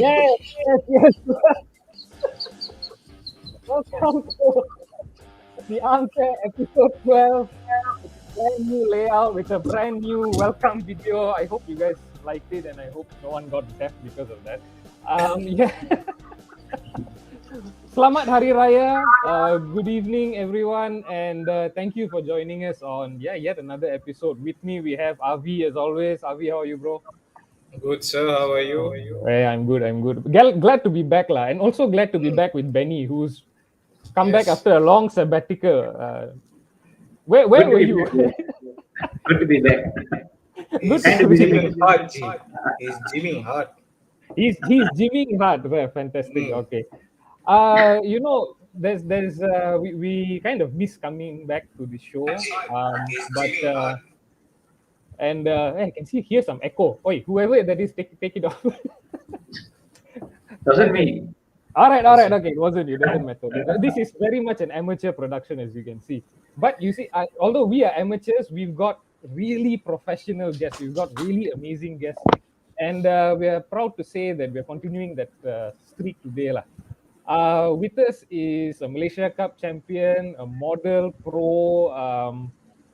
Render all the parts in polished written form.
Yes, yes. Welcome to the Armchair episode 12. It's a brand new layout with a brand new welcome video. I hope you guys liked it and I hope no one got deaf because of that. Yeah. Selamat Hari Raya. Good evening, everyone. And thank you for joining us on yet another episode. With me, we have Avi as always. Avi, how are you, bro? Good, sir. How are you? Hey, I'm good. Glad to be back, lah, and also glad to be back with Benny, who's come back Yes. after a long sabbatical. Where were you? Good to be back. Good He's to be gymming hard, G. He's gymming hard. He's gymming hard. Well, fantastic. Okay. There's we kind of miss coming back to the show. He's But gymming hard. I can hear some echo. Oi, whoever that is, take it off. Doesn't mean. All right. Okay, it wasn't you. Doesn't matter. This is very much an amateur production, as you can see. But you see, although we are amateurs, we've got really professional guests. We've got really amazing guests, and we are proud to say that we're continuing that streak today, lah. With us is a Malaysia Cup champion, a model pro.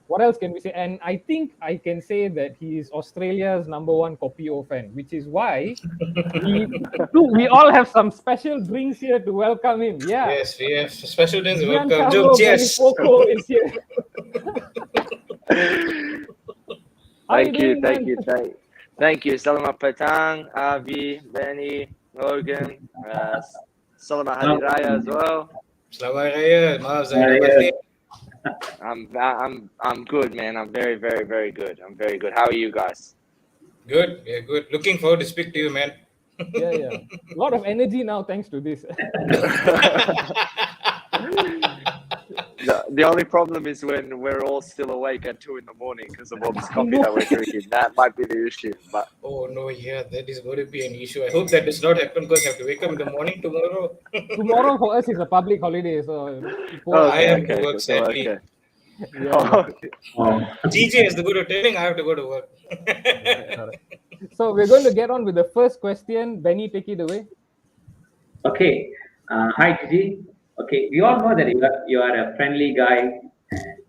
What else can we say? And I think I can say that he is Australia's #1 Kopi O fan, which is why we all have some special drinks here to welcome him. Yeah. Yes, we have special drinks. Welcome. Giancarlo Cheers. Gallifuoco is here. Thank you. Selamat petang, Avi, Benny, Logan. Selamat Hari Raya as well. Selamat Raya. Maaf, Zahir Batin. I'm good, man. I'm very, very, very good. I'm very good. How are you guys? Good. Yeah, good. Looking forward to speak to you, man. Yeah. A lot of energy now thanks to this. The only problem is when we're all still awake at 2 a.m. because of all this coffee that we're drinking. That might be the issue. But Oh, no, yeah, that is going to be an issue. I hope that does not happen because I have to wake up in the morning tomorrow. Tomorrow for us is a public holiday, so I have to work, sadly. Okay. Yeah. GJ has to go to training. I have to go to work. Alright. So we're going to get on with the first question. Benny, take it away. Okay. Hi, Gigi. Okay. We all know that you are a friendly guy.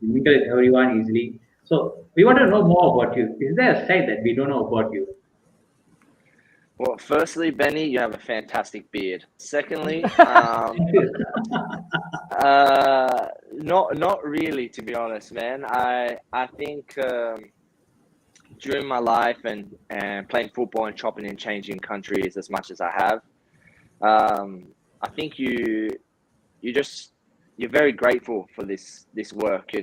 You mingle with everyone easily. So we want to know more about you. Is there a side that we don't know about you? Well, firstly, Benny, you have a fantastic beard. Secondly, not really, to be honest, man. I think during my life and playing football and chopping and changing countries as much as I have, I think you're very grateful for this work.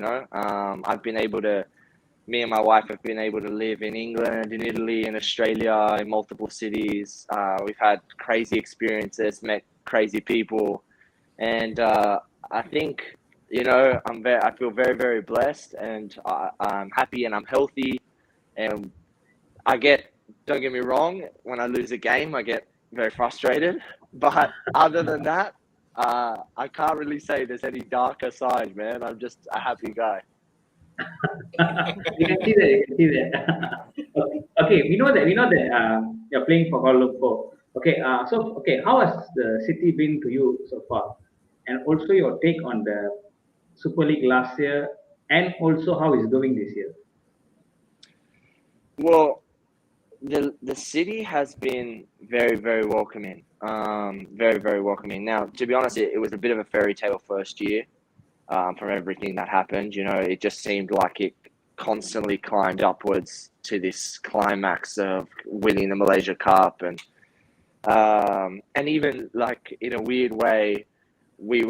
Me and my wife have been able to live in England, in Italy, in Australia, in multiple cities. We've had crazy experiences, met crazy people, and I think I feel very, very blessed, and I'm happy and I'm healthy, and don't get me wrong, when I lose a game, I get very frustrated, but other than that, I can't really say there's any darker side, man. I'm just a happy guy. You can see that. Okay. We know that you're playing for Kuala Lumpur. Okay. How has the city been to you so far? And also your take on the Super League last year, and also how it's going this year. Well, the city has been very, very welcoming. Very, very welcoming. Now, to be honest, it was a bit of a fairy tale first year. From everything that happened, it just seemed like it constantly climbed upwards to this climax of winning the Malaysia Cup, and even like in a weird way, we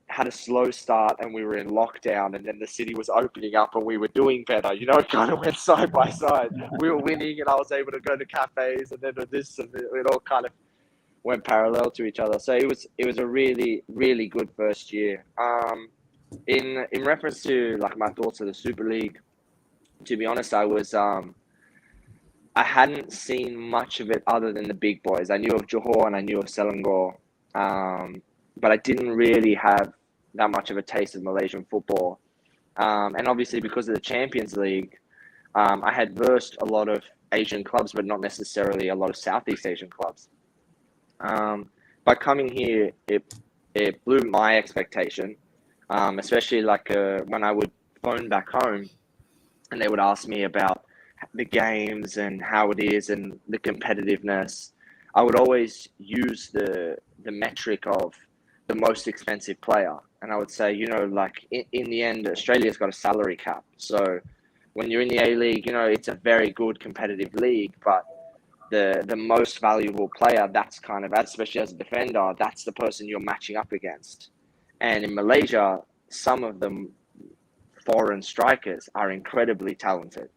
had a slow start and we were in lockdown, and then the city was opening up and we were doing better. It kind of went side by side. We were winning, and I was able to go to cafes, and then this, and it all kind of went parallel to each other. So it was a really, really good first year. In reference to like my thoughts of the Super League, to be honest, I hadn't seen much of it other than the big boys. I knew of Johor and I knew of Selangor, but I didn't really have that much of a taste of Malaysian football. And obviously because of the Champions League, I had versed a lot of Asian clubs, but not necessarily a lot of Southeast Asian clubs. By coming here, it blew my expectation, especially like when I would phone back home and they would ask me about the games and how it is and the competitiveness. I would always use the metric of the most expensive player. And I would say, like in the end, Australia's got a salary cap. So when you're in the A-League, it's a very good competitive league, but the most valuable player, that's kind of, especially as a defender, that's the person you're matching up against. And in Malaysia, some of the foreign strikers are incredibly talented,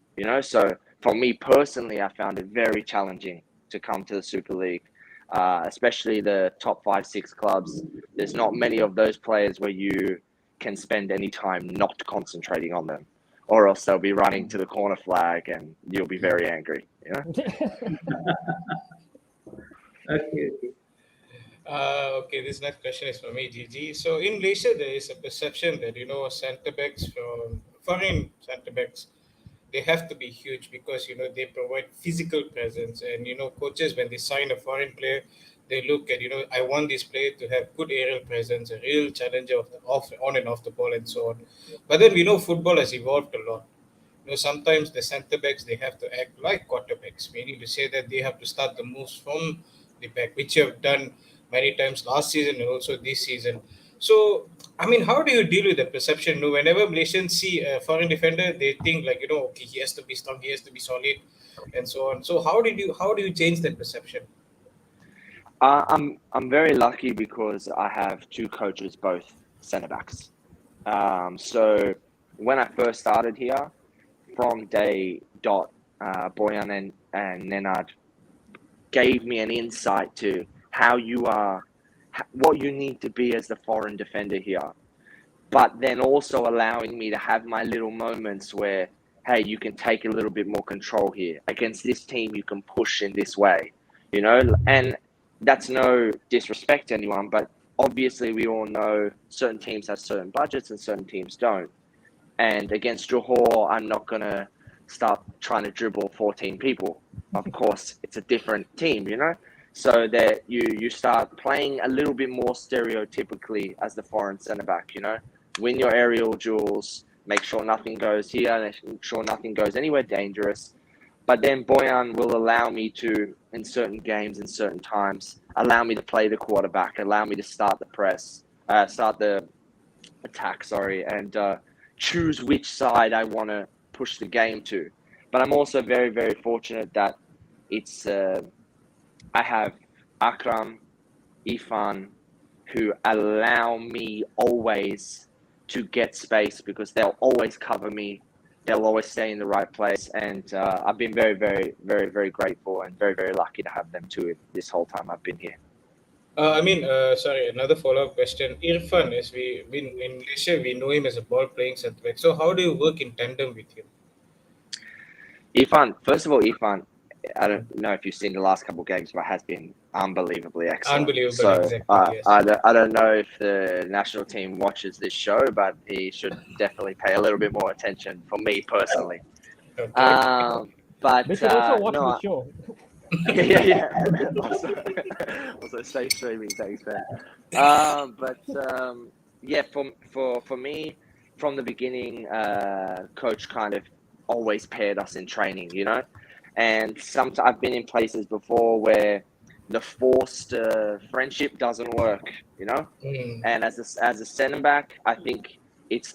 So for me personally, I found it very challenging to come to the Super League, especially the top 5-6 clubs. There's not many of those players where you can spend any time not concentrating on them, or else they'll be running to the corner flag and you'll be very angry. Okay. Okay, this next question is for me, Gigi. So in Malaysia, there is a perception that centre backs from foreign centre backs, they have to be huge because they provide physical presence, and coaches, when they sign a foreign player, they look at I want this player to have good aerial presence, a real challenger of the on and off the ball, and so on. But then football has evolved a lot. Sometimes the centre backs, they have to act like quarterbacks, meaning to say that they have to start the moves from the back, which you have done many times last season and also this season. So, I mean, how do you deal with the perception? Whenever Malaysians see a foreign defender, they think like, okay, he has to be strong, he has to be solid, and so on. So, how do you change that perception? I'm very lucky because I have two coaches, both centre backs. So when I first started here, from day dot, Boyan and Nenad gave me an insight to how you are, what you need to be as the foreign defender here, but then also allowing me to have my little moments where, hey, you can take a little bit more control here. Against this team, you can push in this way, and that's no disrespect to anyone, but obviously we all know certain teams have certain budgets and certain teams don't. And against Johor, I'm not going to start trying to dribble 14 people. Of course, it's a different team, So that you start playing a little bit more stereotypically as the foreign centre-back, Win your aerial duels, make sure nothing goes here, make sure nothing goes anywhere dangerous. But then Boyan will allow me to, in certain games, in certain times, allow me to play the quarterback, allow me to start the attack, and choose which side I want to push the game to. But I'm also very, very fortunate that it's I have Akram, Ifan, who allow me always to get space because they'll always cover me. They'll always stay in the right place. And I've been very, very, very, very grateful and very, very lucky to have them too this whole time I've been here. Sorry, another follow-up question. Irfan, as in Malaysia, we know him as a ball-playing centre back. So how do you work in tandem with him? Irfan, first of all, I don't know if you've seen the last couple of games, but has been unbelievably excellent. Unbelievable, so, exactly. Yes. I don't know if the national team watches this show, but he should definitely pay a little bit more attention for me personally. Okay. But They should also watch the show. yeah. also stay streaming, thanks, man. For me, from the beginning, coach kind of always paired us in training, and sometimes I've been in places before where the forced friendship doesn't work, And as a centre back, I think it's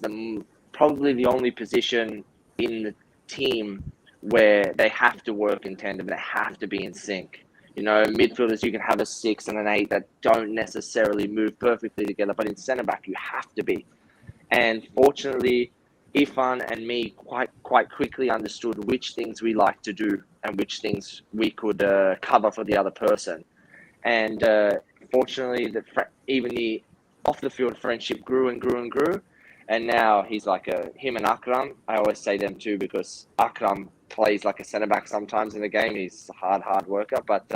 probably the only position in the team where they have to work in tandem, they have to be in sync. Midfielders, you can have a 6 and an 8 that don't necessarily move perfectly together, but in centre back, you have to be. And fortunately, Ifan and me quite quickly understood which things we like to do and which things we could cover for the other person. And fortunately, even the off-the-field friendship grew and grew and grew. And now he's like him and Akram. I always say them too because Akram plays like a centre-back sometimes in the game. He's a hard worker. But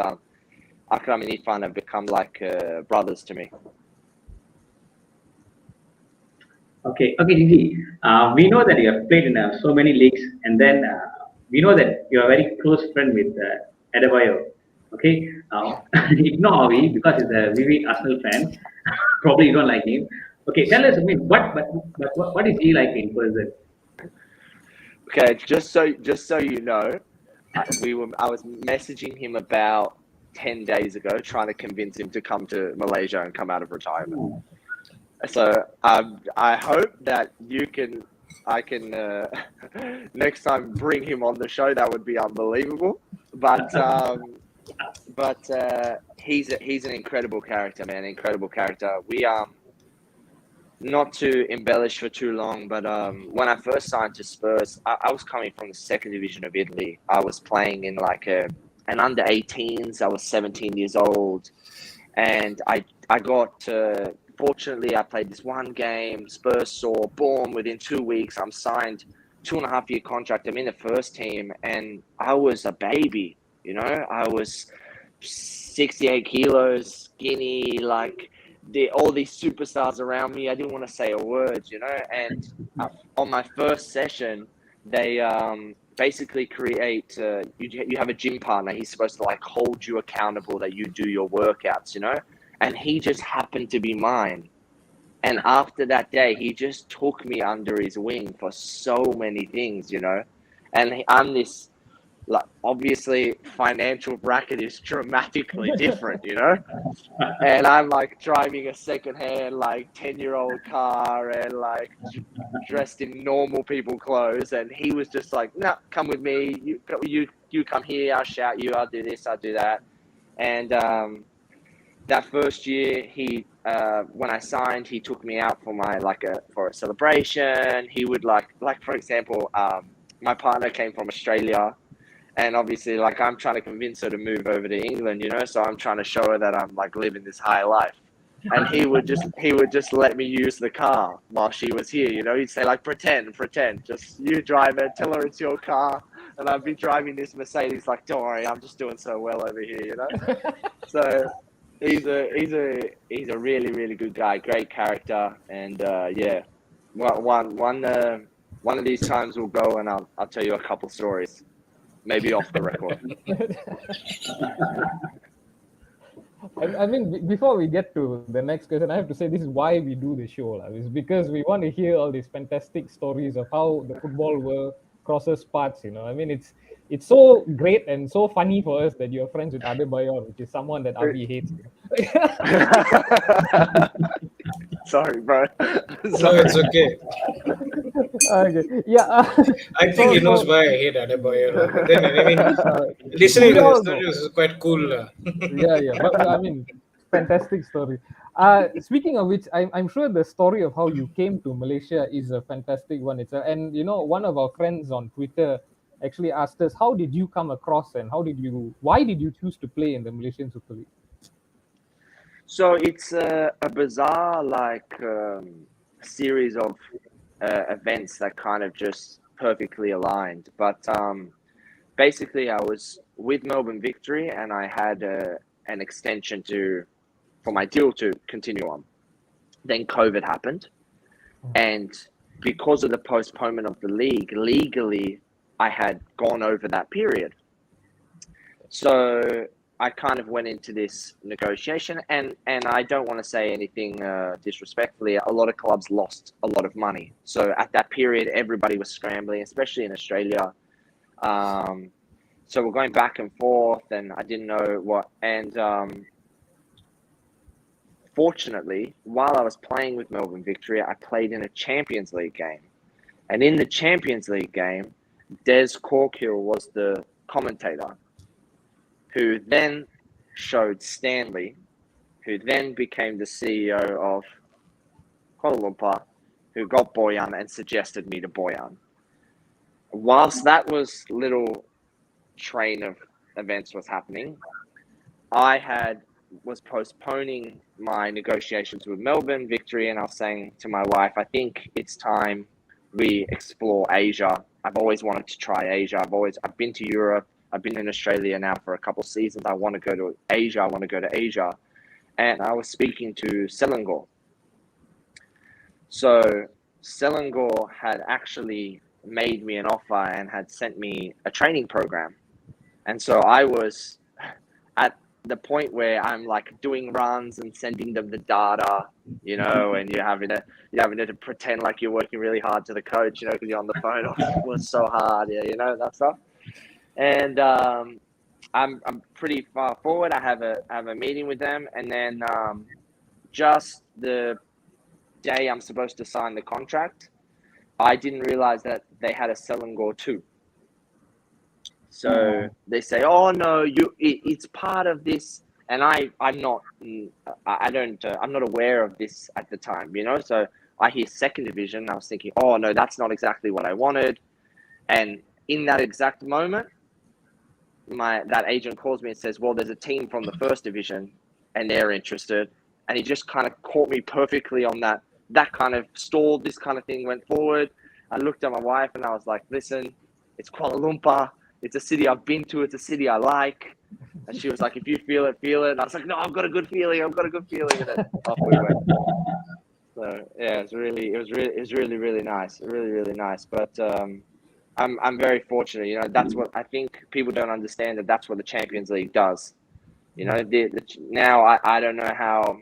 Akram and Ifan have become like brothers to me. Okay, Gigi. We know that you have played in so many leagues, and then we know that you are a very close friend with Adebayo. Okay, ignore Avi because he's a vivid Arsenal fan. Probably you don't like him. Okay, tell us, I mean, what is he like in person? Okay, just so you know, I was messaging him about 10 days ago, trying to convince him to come to Malaysia and come out of retirement. So I hope that I can next time bring him on the show. That would be unbelievable. But he's an incredible character, man. Incredible character. We not to embellish for too long, but when I first signed to Spurs, I was coming from the second division of Italy. I was playing in like an under 18s. I was 17 years old, and I got fortunately I played this one game. Spurs saw, boom, within 2 weeks I'm signed, 2.5 year contract. I'm in the first team, and I was a baby. You know, I was 68 kilos, skinny, like all these superstars around me. I didn't want to say a word, you know. And on my first session, they basically create. You have a gym partner. He's supposed to like hold you accountable that you do your workouts, you know. And he just happened to be mine. And after that day, he just took me under his wing for so many things, you know. And I'm this. Like, obviously financial bracket is dramatically different, you know, and I'm like driving a secondhand like 10-year-old car and like dressed in normal people clothes, and he was just like, no, come with me, you come here, I'll shout you, I'll do this, I'll do that. And that first year, he when I signed, he took me out for for a celebration. He would like for example, my partner came from Australia. And obviously, like, I'm trying to convince her to move over to England, you know, so I'm trying to show her that I'm like living this high life. And he would just let me use the car while she was here, you know. He'd say like, pretend, just you drive it, tell her it's your car. And I'd be driving this Mercedes, like, don't worry, I'm just doing so well over here, you know. So he's a really, really good guy, great character, and yeah, one of these times we'll go and I'll tell you a couple stories. Maybe off the record. I mean, before we get to the next question, I have to say this is why we do the show. It's because we want to hear all these fantastic stories of how the football world crosses paths. You know, I mean, it's so great and so funny for us that you're friends with Adebayo, which is someone that Abi hates. Sorry, bro. No, it's okay. Okay. Yeah. I think he knows why I hate Adebayo. But then, I mean, listening to the stories is quite cool. Yeah. But I mean, fantastic story. Speaking of which, I'm sure the story of how you came to Malaysia is a fantastic one. And you know, one of our friends on Twitter actually asked us, how did you come across and why did you choose to play in the Malaysian Super League? So it's a bizarre series of events that kind of just perfectly aligned. But basically, I was with Melbourne Victory, and I had an extension for my deal to continue on. Then COVID happened, and because of the postponement of the league, legally, I had gone over that period. So I kind of went into this negotiation, and I don't want to say anything disrespectfully. A lot of clubs lost a lot of money. So at that period, everybody was scrambling, especially in Australia. So we're going back and forth, and I didn't know what. And fortunately, while I was playing with Melbourne Victory, I played in a Champions League game. And in the Champions League game, Des Corkill was the commentator, who then showed Stanley, who then became the CEO of Kuala Lumpur, who got Boyan and suggested me to Boyan. Whilst that little train of events was happening, I was postponing my negotiations with Melbourne Victory, and I was saying to my wife, I think it's time we explore Asia. I've always wanted to try Asia. I've been to Europe. I've been in Australia now for a couple of seasons. I want to go to Asia. And I was speaking to Selangor. So Selangor had actually made me an offer and had sent me a training program. And so I was at the point where I'm like doing runs and sending them the data, and you're having to pretend like you're working really hard to the coach, because you're on the phone. Oh, it was so hard, that stuff. And I'm pretty far forward. I have a meeting with them, and then just the day I'm supposed to sign the contract, I didn't realize that they had a Selangor too. So they say, "Oh no, it's part of this," and I'm not aware of this at the time, So I hear second division. I was thinking, "Oh no, that's not exactly what I wanted," and in that exact moment, that agent calls me and says, "Well, there's a team from the first division, and they're interested," and he just kind of caught me perfectly on that. That kind of stalled. This kind of thing went forward. I looked at my wife and I was like, "Listen, it's Kuala Lumpur. It's a city I've been to. It's a city I like." And she was like, "If you feel it, feel it." And I was like, "No, I've got a good feeling. And then off we went. So yeah, it was really, really nice. Really, really nice. But I'm very fortunate. That's what I think people don't understand, that's what the Champions League does. Now I don't know how,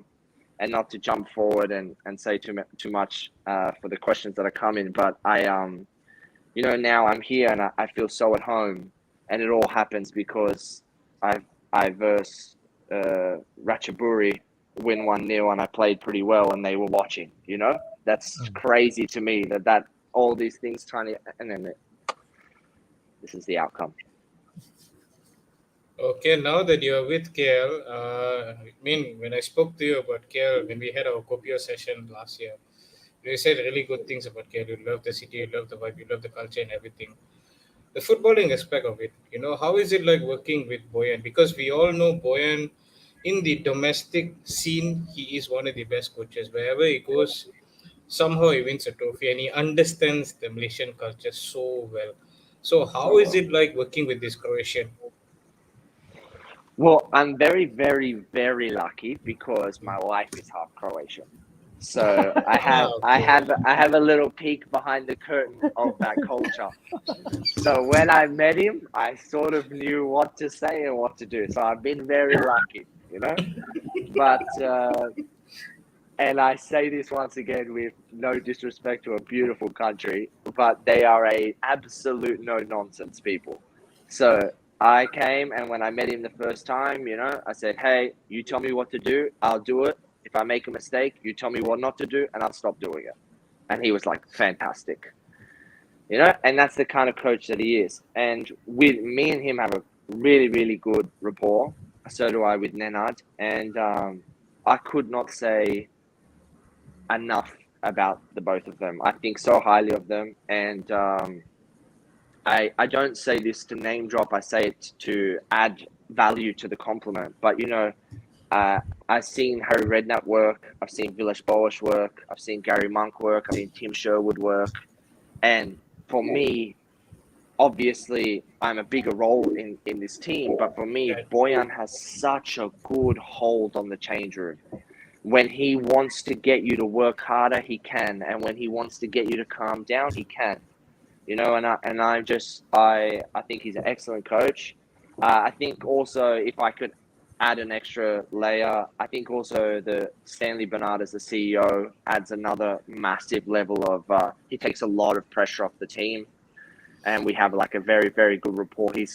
and not to jump forward and say too much for the questions that are coming, but now I'm here and I feel so at home, and it all happens because I versed Ratchaburi win 1-0 and I played pretty well and they were watching. That's crazy to me that all these things and then this is the outcome. Okay, now that you're with KL, when I spoke to you about KL, when we had our Kopio session last year, you said really good things about KL. You love the city, you love the vibe, you love the culture and everything. The footballing aspect of it, how is it like working with Boyan? Because we all know Boyan in the domestic scene, he is one of the best coaches. Wherever he goes, somehow he wins a trophy and he understands the Malaysian culture so well. So how is it like working with this Croatian? Well, I'm very, very, very lucky because my wife is half Croatian. So I have a little peek behind the curtain of that culture. So when I met him, I sort of knew what to say and what to do. So I've been very lucky, But and I say this once again with no disrespect to a beautiful country, but they are a absolute no nonsense people. So I came, and when I met him the first time, I said, "Hey, you tell me what to do, I'll do it. If I make a mistake, you tell me what not to do, and I'll stop doing it." And he was like, "Fantastic." And that's the kind of coach that he is. And with me and him have a really, really good rapport. So do I with Nenad. And I could not say enough about the both of them. I think so highly of them. And I don't say this to name drop. I say it to add value to the compliment. But, I've seen Harry Redknapp work. I've seen Vilas Boas work. I've seen Gary Monk work. I've seen Tim Sherwood work. And for me, obviously, I'm a bigger role in this team. But for me, Boyan has such a good hold on the change room. When he wants to get you to work harder, he can. And when he wants to get you to calm down, he can. And I think he's an excellent coach. I think also, if I could add an extra layer, I think also the Stanley Bernard as the CEO adds another massive level of, he takes a lot of pressure off the team, and we have like a very, very good rapport. When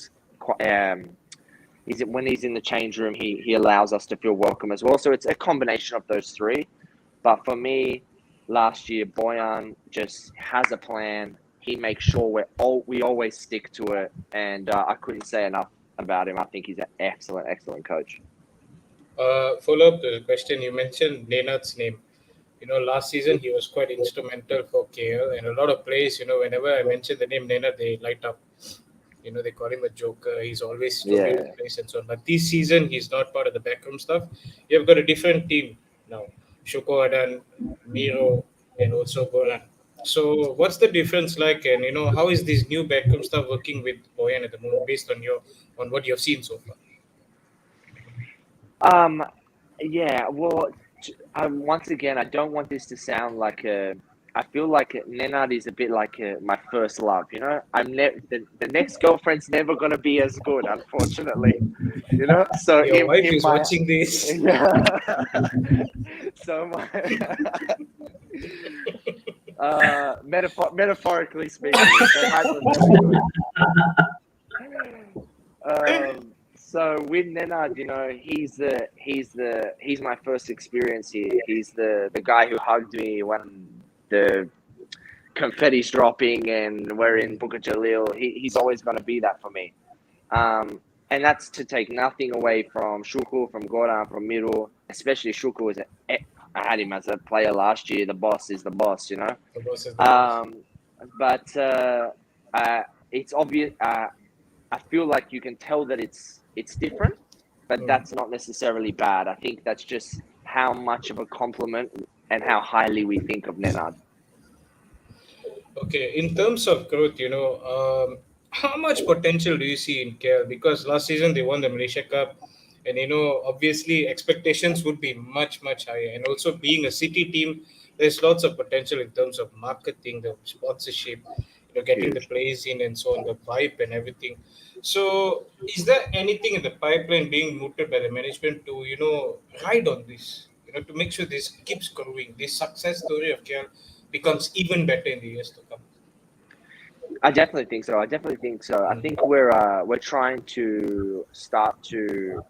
he's in the change room, he allows us to feel welcome as well. So it's a combination of those three. But for me, last year, Boyan just has a plan. He makes sure we always stick to it. And I couldn't say enough about him. I think he's an excellent, excellent coach. Follow up to the question, you mentioned Nenad's name. Last season he was quite instrumental for KL, and a lot of players, whenever I mention the name Nenad, they light up. They call him a joker. He's always studio in place and so on. But this season, he's not part of the backroom stuff. You've got a different team now. Shoko Adan, Miro, and also Golan. So what's the difference like? And, how is this new backroom stuff working with Boyan at the moment based on what you've seen so far? Yeah, well, once again, I don't want this to sound like a I feel like Nenad is a bit like my first love. You know, the next girlfriend's never gonna be as good, unfortunately. You know, so Your wife in is my watching this. so my metaphorically speaking, Nenad was never good. So with Nenad, you know, he's my first experience here. He's the guy who hugged me when the confetti's dropping and we're in Bukit Jalil. He's always going to be that for me. And that's to take nothing away from Shuku, from Goran, from Miru, especially Shuku. I had him as a player last year. The boss is the boss, you know. The boss is the boss. But it's obvious. I feel like you can tell that it's different, but that's not necessarily bad. I think that's just how much of a compliment and how highly we think of Nenad. Okay, in terms of growth, you know, how much potential do you see in KL? Because last season they won the Malaysia Cup, and you know, obviously expectations would be much higher. And also being a city team, there's lots of potential in terms of marketing, the sponsorship, you know, getting the players in and so on, the vibe and everything. So, is there anything in the pipeline being mooted by the management to you know ride on this? You know, to make sure this keeps growing, this success story of KL becomes even better in the years to come. I definitely think so. I think we're trying to start to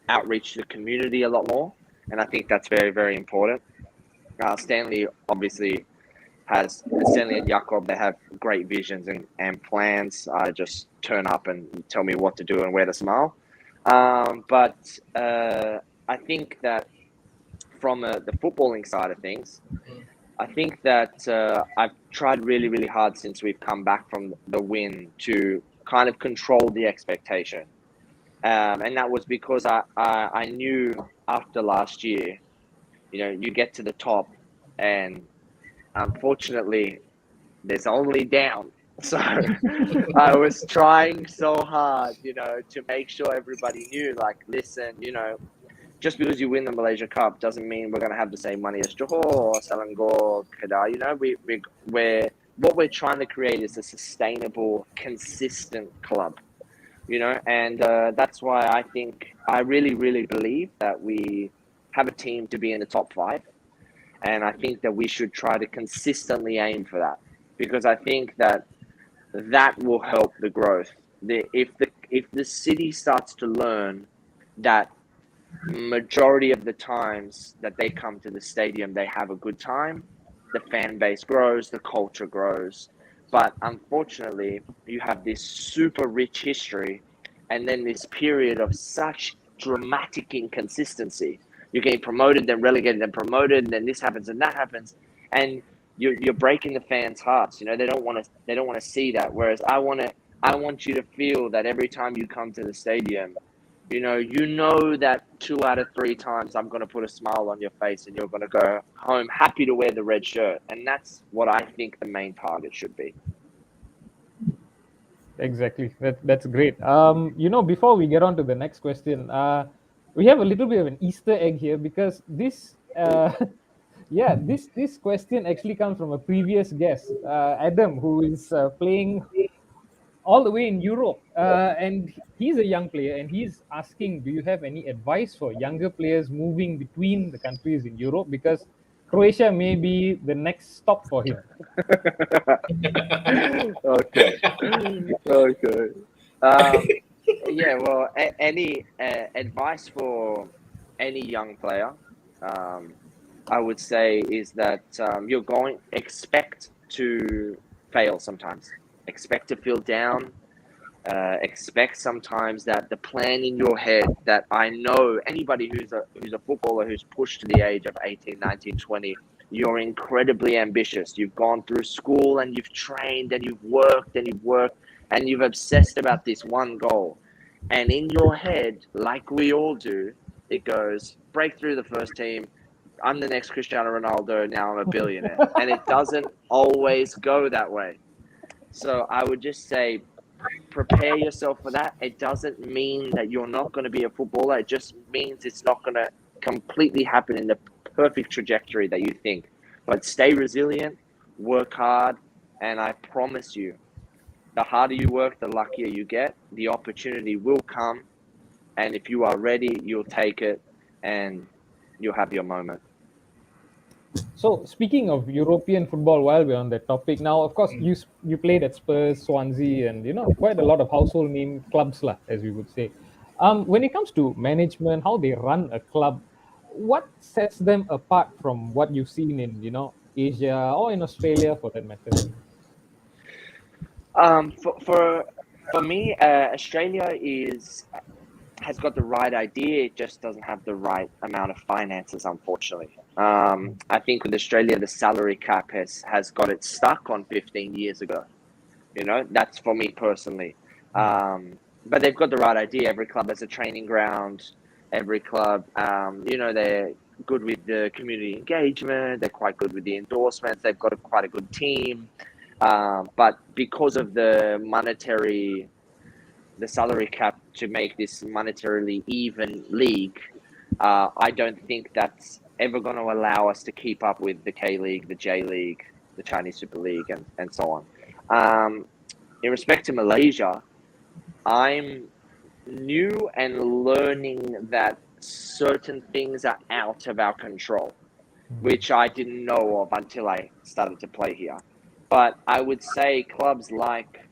outreach the community a lot more, and I think that's very important. Stanley obviously Stanley and Jakob, they have great visions and plans. Just turn up and tell me what to do and where to smile. But I think that from the footballing side of things, I think that I've tried really hard since we've come back from the win to kind of control the expectation. And that was because I knew after last year, you know, you get to the top and unfortunately there's only down. So I was trying so hard, you know, to make sure everybody knew, like, listen, you know, just because you win the Malaysia Cup doesn't mean we're going to have the same money as Johor, Selangor, Kedah. You know, what we're trying to create is a sustainable, consistent club. You know, and that's why I think I really believe that we have a team to be in the top 5, and I think that we should try to consistently aim for that, because I think that will help the growth. If the city starts to learn that majority of the times that they come to the stadium, they have a good time, the fan base grows, the culture grows. But unfortunately, you have this super rich history and then this period of such dramatic inconsistency. You get promoted, then relegated, then promoted, and then this happens and that happens. And you're breaking the fans' hearts. You know, they don't want to see that. Whereas I want you to feel that every time you come to the stadium, you know that 2 out of 3 times I'm going to put a smile on your face and you're going to go home happy to wear the red shirt. And that's what I think the main target should be. Exactly. That's great. You know, before we get on to the next question, we have a little bit of an Easter egg here, because this this question actually comes from a previous guest, Adam, who is playing all the way in Europe, and he's a young player, and he's asking, do you have any advice for younger players moving between the countries in Europe, because Croatia may be the next stop for him. Okay. Yeah, well, any advice for any young player, I would say, is that expect to fail sometimes. Expect to feel down. Expect sometimes that the plan in your head, that I know anybody who's a footballer who's pushed to the age of 18, 19, 20, you're incredibly ambitious. You've gone through school and you've trained and you've worked and you've obsessed about this one goal. And in your head, like we all do, it goes, break through the first team. I'm the next Cristiano Ronaldo. Now I'm a billionaire. And it doesn't always go that way. So I would just say, prepare yourself for that. It doesn't mean that you're not going to be a footballer. It just means it's not going to completely happen in the perfect trajectory that you think. But stay resilient, work hard, and I promise you, the harder you work, the luckier you get. The opportunity will come, and if you are ready, you'll take it, and you'll have your moment. So speaking of European football, while we're on that topic now, of course you played at Spurs, Swansea, and quite a lot of household name clubs, lah, as we would say. When it comes to management, how they run a club, what sets them apart from what you've seen in Asia or in Australia for that matter? For me, Australia has got the right idea. It just doesn't have the right amount of finances, unfortunately. I think with Australia, the salary cap has got it stuck on 15 years ago. That's for me personally. But they've got the right idea. Every club has a training ground. Every club, they're good with the community engagement. They're quite good with the endorsements. They've got quite a good team. But because of the salary cap to make this monetarily even league, I don't think that's ever going to allow us to keep up with the K-League, the J-League, the Chinese Super League, and so on. In respect to Malaysia, I'm new and learning that certain things are out of our control, which I didn't know of until I started to play here. But I would say clubs like,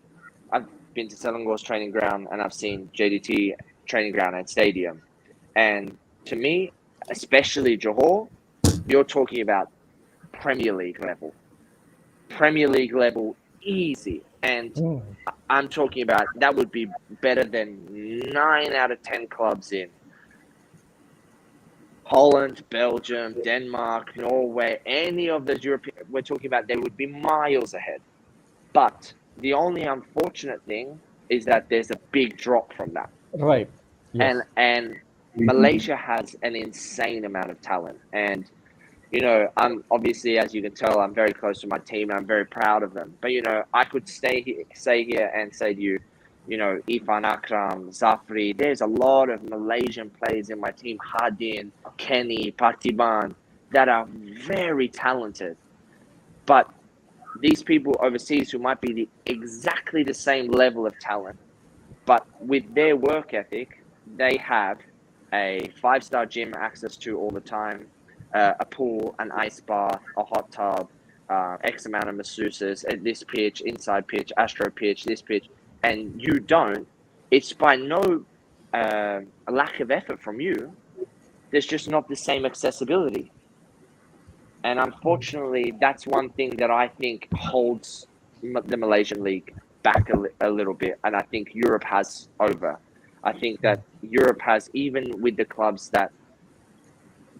I've been to Selangor's training ground and I've seen JDT training ground and stadium. And to me, especially Johor, you're talking about Premier League level. Premier League level, easy. And I'm talking about that would be better than 9 out of 10 clubs in Holland, Belgium, Denmark, Norway, any of the European, we're talking about, they would be miles ahead. But the only unfortunate thing is that there's a big drop from that. Right. Yes. And Malaysia has an insane amount of talent. And, I'm obviously, as you can tell, I'm very close to my team and I'm very proud of them. But, I could stay here and say to you, Ifan Akram, Zafri, there's a lot of Malaysian players in my team, Hadin, Kenny, Partiban, that are very talented. But these people overseas who might be exactly the same level of talent, but with their work ethic, they have a 5-star gym access to all the time, a pool, an ice bath, a hot tub, X amount of masseuses at this pitch, inside pitch, astro pitch, this pitch, and you don't, it's by no lack of effort from you. There's just not the same accessibility. And unfortunately, that's one thing that I think holds the Malaysian league back a little bit. And I think Europe has over. I think that Europe has, even with the clubs that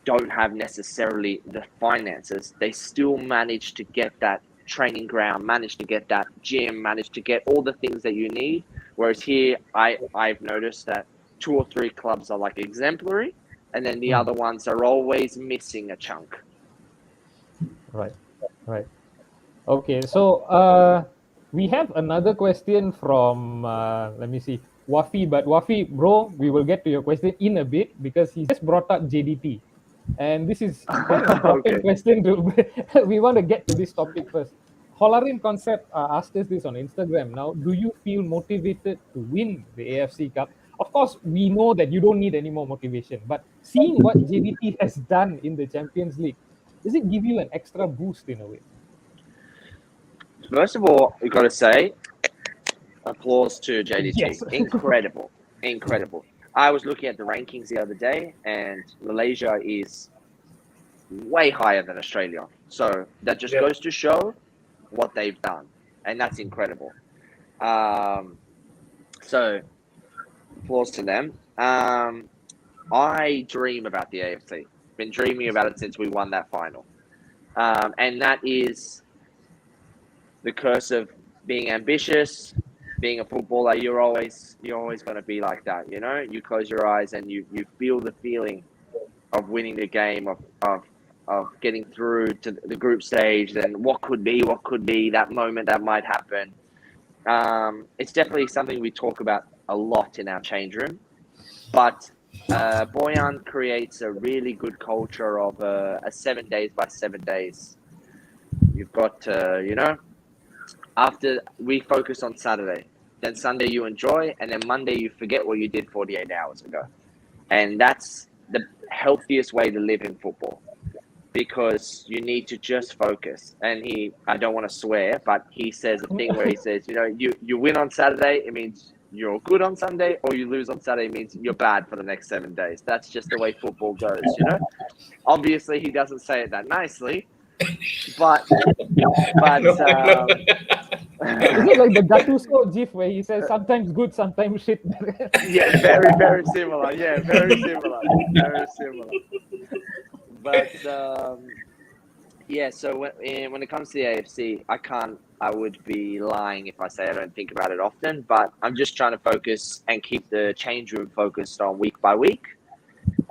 don't have necessarily the finances, they still manage to get that training ground, manage to get that gym, manage to get all the things that you need. Whereas here, I've noticed that 2 or 3 clubs are like exemplary, and then the other ones are always missing a chunk. Right. Okay, so we have another question from, let me see, Wafi. But Wafi, bro, we will get to your question in a bit because he just brought up JDT. And this is quite an important question. We want to get to this topic first. Holarin Concept asked us this on Instagram. Now, do you feel motivated to win the AFC Cup? Of course, we know that you don't need any more motivation. But seeing what JDT has done in the Champions League, does it give you an extra boost in a way? First of all, we've got to say, applause to JDT. Yes. Incredible. I was looking at the rankings the other day, and Malaysia is way higher than Australia. So that just goes to show what they've done, and that's incredible. So applause to them. I dream about the AFC. Been dreaming about it since we won that final, and that is the curse of being ambitious. Being a footballer, you're always going to be like that. You close your eyes and you feel the feeling of winning the game, of getting through to the group stage, and what could be that moment that might happen. It's definitely something we talk about a lot in our change room, but Boyan creates a really good culture of a 7 days by 7 days You've got after we focus on Saturday, then Sunday you enjoy, and then Monday you forget what you did 48 hours ago. And that's the healthiest way to live in football, because you need to just focus. And I don't want to swear, but he says a thing where he says, you win on Saturday, it means you're good on Sunday, or you lose on Saturday, it means you're bad for the next 7 days. That's just the way football goes, Obviously, he doesn't say it that nicely, but Is it like the Gattuso gif where he says sometimes good, sometimes shit? yeah, very, very similar. Yeah, very similar. Very similar. But so when it comes to the AFC, I would be lying if I say I don't think about it often, but I'm just trying to focus and keep the change room focused on week by week.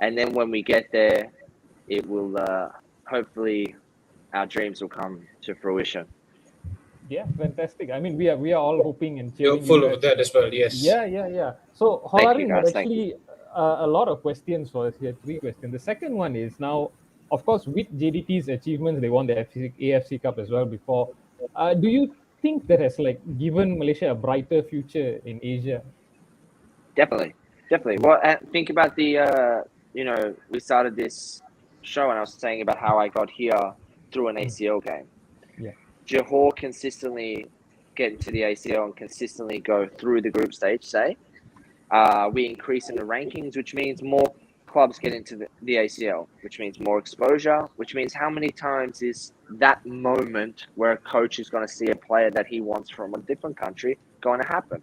And then when we get there, it will hopefully our dreams will come to fruition. Yeah, fantastic. I mean, we are all hoping and cheering. You're full of that as well, yes. Yeah. So Thank you, Holarin guys. had actually a lot of questions for us here. 3 questions. The second one is now, of course, with JDT's achievements, they won the AFC Cup as well before. Do you think that has given Malaysia a brighter future in Asia? Definitely. Well, think about the we started this show and I was saying about how I got here through an ACL game. Yeah. Johor consistently get into the ACL and consistently go through the group stage, say. We increase in the rankings, which means more clubs get into the ACL, which means more exposure, which means how many times is that moment where a coach is going to see a player that he wants from a different country going to happen.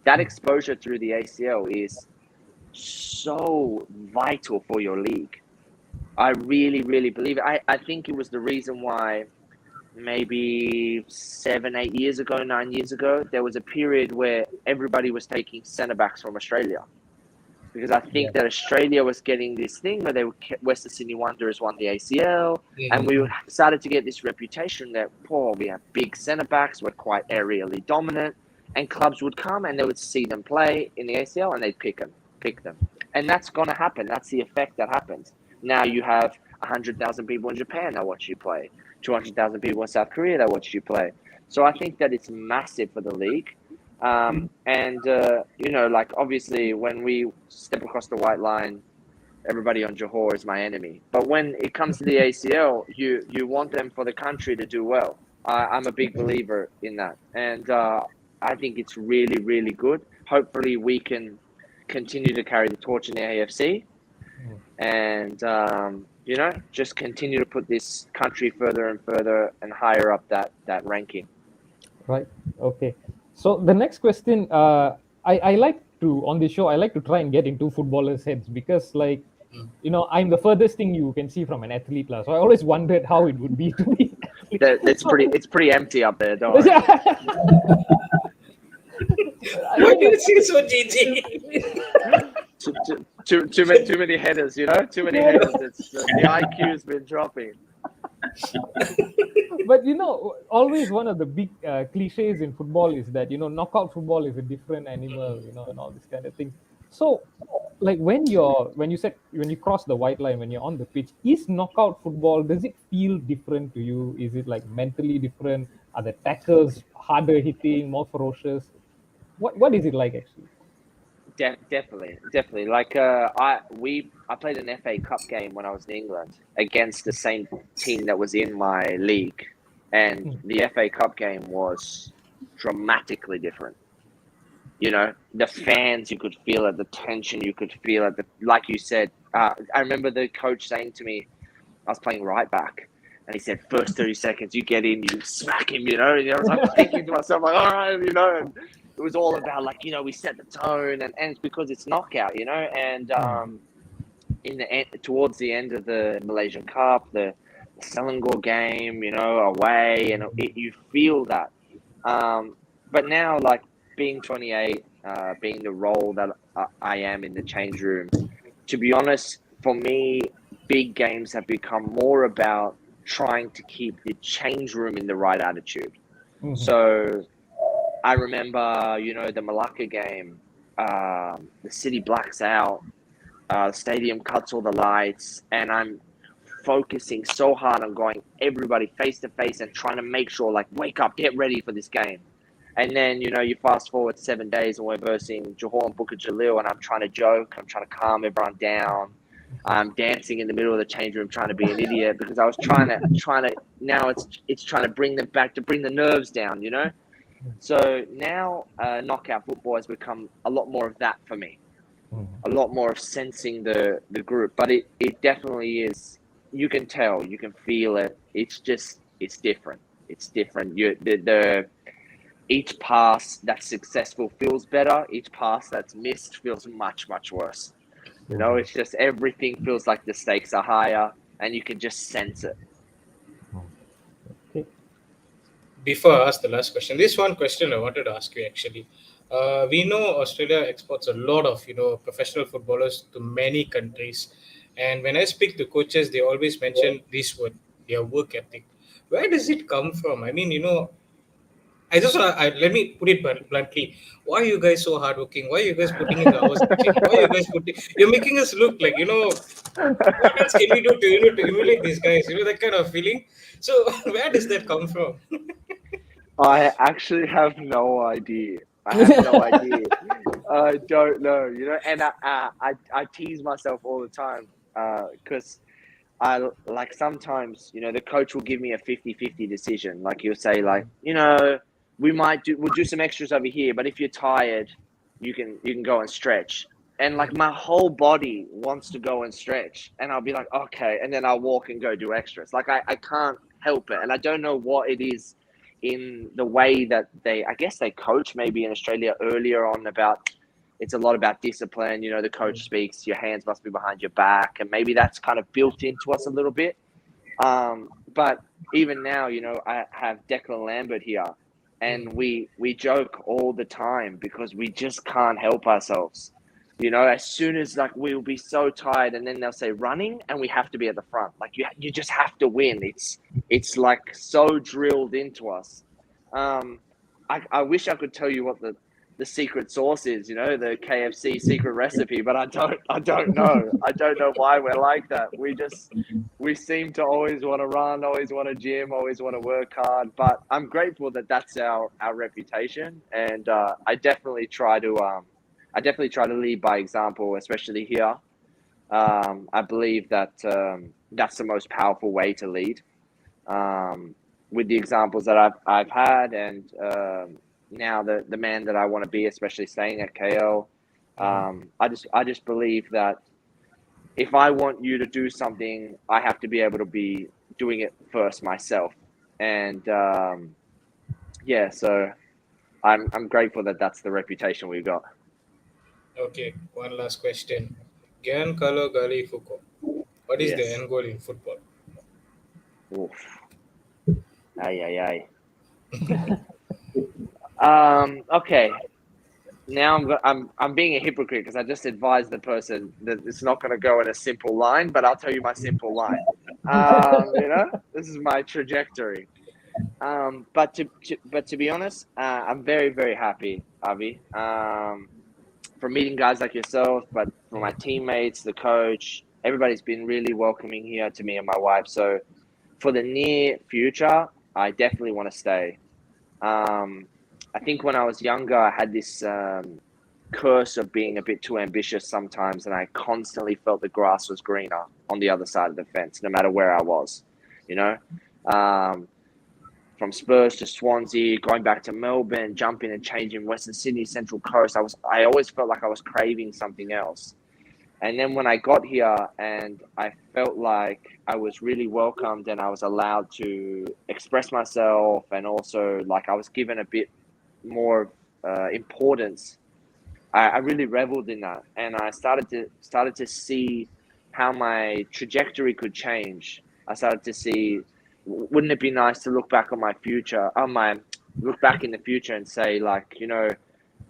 That exposure through the ACL is so vital for your league. I really, really believe it. I think it was the reason why maybe 9 years ago, there was a period where everybody was taking centre-backs from Australia. Because I think that Australia was getting this thing where Western Sydney Wanderers won the ACL, and we started to get this reputation that, we have big centre-backs, we're quite aerially dominant, and clubs would come and they would see them play in the ACL and they'd pick them. And that's going to happen. That's the effect that happens. Now you have 100,000 people in Japan that watch you play, 200,000 people in South Korea that watch you play. So I think that it's massive for the league. Obviously when we step across the white line, everybody on Johor is my enemy. But when it comes to the ACL, you want them for the country to do well. I'm a big believer in that. And I think it's really, really good. Hopefully we can continue to carry the torch in the AFC and, just continue to put this country further and further and higher up that ranking. Right. Okay. So the next question, I like to, on the show, I like to try and get into footballers' heads because I'm the furthest thing you can see from an athlete. So I always wondered how it would be to be an athlete. It's pretty empty up there, don't worry. Why do you say so, GG? Too many headers, too many headers. The IQ's been dropping. But always one of the big cliches in football is that knockout football is a different animal, and all this kind of thing. So, when you cross the white line, when you're on the pitch, is knockout football, does it feel different to you? Is it mentally different? Are the tackles harder hitting, more ferocious? What is it like actually? Definitely. I played an FA Cup game when I was in England against the same team that was in my league, and the FA Cup game was dramatically different. The fans, you could feel it, the tension, you could feel it. Like you said, I remember the coach saying to me, I was playing right back, and he said, first 30 seconds, you get in, you smack him, And I was thinking to myself, all right, and it was all about we set the tone, and it's because it's knockout, and in the end, towards the end of the Malaysian Cup, the Selangor game, away, and you feel that. But now, being 28, being the role that I am in the change room, to be honest, for me, big games have become more about trying to keep the change room in the right attitude. So I remember, the Malacca game, the city blacks out, the stadium cuts all the lights, and I'm focusing so hard on going everybody face to face and trying to make sure, like, wake up, get ready for this game. And then, you know, you fast forward 7 days and we're versing Johor and Bukit Jalil, and I'm trying to joke, I'm trying to calm everyone down. I'm dancing in the middle of the change room trying to be an idiot because I was trying to now it's trying to bring them back, to bring the nerves down, you know? So now knockout football has become a lot more of that for me. A lot more of sensing the group. But it definitely is, you can tell, you can feel it. It's different. It's different. Each pass that's successful feels better. Each pass that's missed feels much, much worse. You know, it's just everything feels like the stakes are higher and you can just sense it. Before I ask the last question, this one question I wanted to ask you actually. We know Australia exports a lot of, you know, professional footballers to many countries. And when I speak to coaches, they always mention this word, their work ethic. Where does it come from? I mean, you know, let me put it bluntly. Why are you guys so hardworking? Why are you guys putting in the hours in the gym? Why are you guys you're making us look like, you know, what else can we do to, you know, to emulate these guys? You know, that kind of feeling. So where does that come from? I actually have no idea. I have no idea. I don't know, you know, and I tease myself all the time because I, like, sometimes, you know, the coach will give me a 50-50 decision. Like, he'll say, like, you know, we'll do some extras over here, but if you're tired, you can go and stretch. And like my whole body wants to go and stretch, and I'll be like, okay, and then I'll walk and go do extras. Like I can't help it, and I don't know what it is in the way that I guess they coach maybe in Australia earlier on about. It's a lot about discipline. You know, the coach speaks, your hands must be behind your back, and maybe that's kind of built into us a little bit. But even now, you know, I have Declan Lambert here, and we joke all the time because we just can't help ourselves. You know, as soon as, like, we'll be so tired, and then they'll say running, and we have to be at the front. Like, you just have to win. It's like so drilled into us. I wish I could tell you what the secret sauce is, you know, the KFC secret recipe, but I don't know. I don't know why we're like that. We seem to always want to run, always want to gym, always want to work hard. But I'm grateful that that's our reputation, and I definitely try to lead by example, especially here. I believe that that's the most powerful way to lead. With the examples that I've had, and now the man that I want to be, especially staying at KL, I just believe that if I want you to do something, I have to be able to be doing it first myself. And yeah, so I'm grateful that that's the reputation we've got. Okay, one last question. Giancarlo Gallifuoco. What is the Yes. end goal in football? Oof. Aye. Okay. Now I'm being a hypocrite because I just advised the person that it's not going to go in a simple line, but I'll tell you my simple line. You know, this is my trajectory. But to be honest, I'm very, very happy, Avi. For meeting guys like yourself, but for my teammates, the coach, everybody's been really welcoming here to me and my wife. So for the near future, I definitely want to stay. I think when I was younger, I had this curse of being a bit too ambitious sometimes, and I constantly felt the grass was greener on the other side of the fence, no matter where I was, you know. From Spurs to Swansea, going back to Melbourne, jumping and changing Western Sydney, Central Coast, I always felt like I was craving something else. And then when I got here and I felt like I was really welcomed and I was allowed to express myself, and also like I was given a bit more importance, I really reveled in that. And I started to see how my trajectory could change. I started to see, wouldn't it be nice to look back on look back in the future and say, like, you know,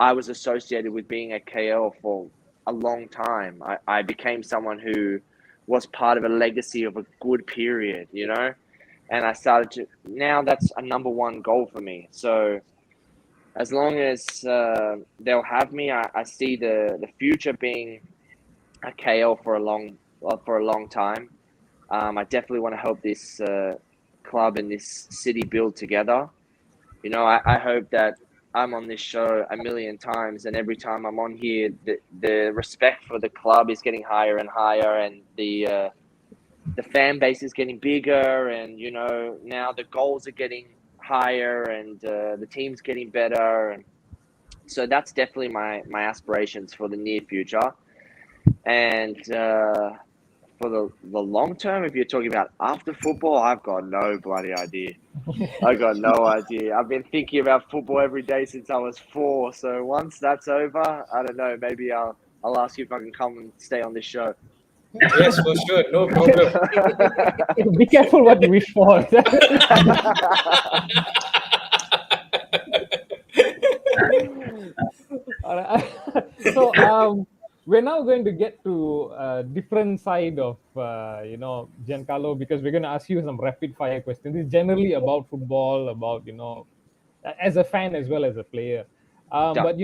I was associated with being at KL for a long time. I became someone who was part of a legacy of a good period, you know, and I started to, now that's a number one goal for me. So as long as they'll have me, I see the future being at KL for a long time. I definitely want to help this club and this city build together. You know, I hope that I'm on this show a million times, and every time I'm on here, the respect for the club is getting higher and higher, and the fan base is getting bigger, and you know, now the goals are getting higher, and the team's getting better, and so that's definitely my aspirations for the near future. And for the long term, if you're talking about after football, I've got no bloody idea. I got no idea. I've been thinking about football every day since I was 4. So once that's over, I don't know. Maybe I'll ask you if I can come and stay on this show. Yes, for sure. No problem. Be careful what you wish for. Alright. So we're now going to get to a different side of Giancarlo, because we're going to ask you some rapid fire questions. It's generally about football, about as a fan as well as a player. But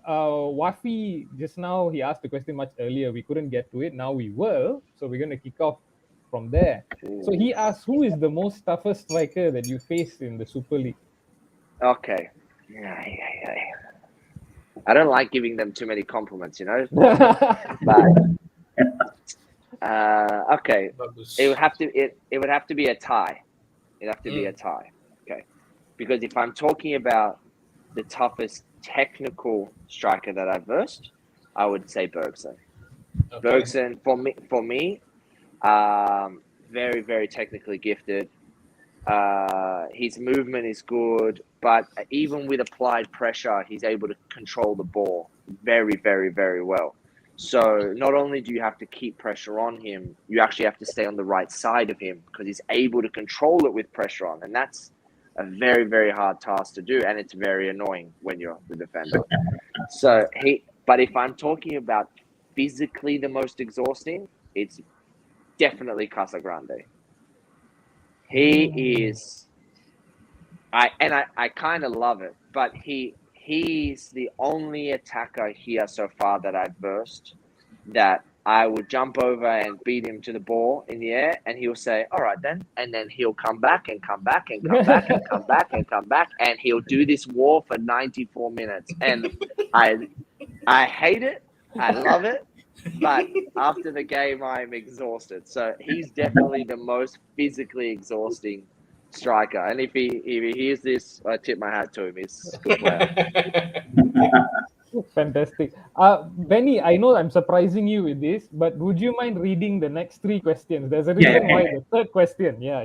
Wafi just now, he asked the question much earlier. We couldn't get to it. Now we will. So we're going to kick off from there. So he asked, who is the most toughest striker that you faced in the Super League? Okay. I don't like giving them too many compliments, you know. But okay, it would have to be a tie. It'd have to be a tie. Okay, because if I'm talking about the toughest technical striker that I've versed, I would say Bergson. Okay. Bergson for me, very, very technically gifted. His movement is good, but even with applied pressure, he's able to control the ball very, very, very well. So not only do you have to keep pressure on him, you actually have to stay on the right side of him because he's able to control it with pressure on. And that's a very, very hard task to do. And it's very annoying when you're the defender. But if I'm talking about physically the most exhausting, it's definitely Casagrande. He is, I kind of love it, but he's the only attacker here so far that I've versed that I would jump over and beat him to the ball in the air, and he'll say, "All right then," and then he'll come back and come back and come back and come back and come back, and he'll do this war for 94 minutes, and I hate it, I love it. But after the game, I'm exhausted. So he's definitely the most physically exhausting striker. And if he hears this, I tip my hat to him. He's a good player. Fantastic. Benny, I know I'm surprising you with this, but would you mind reading the next 3 questions? There's a reason why the third question. Yeah.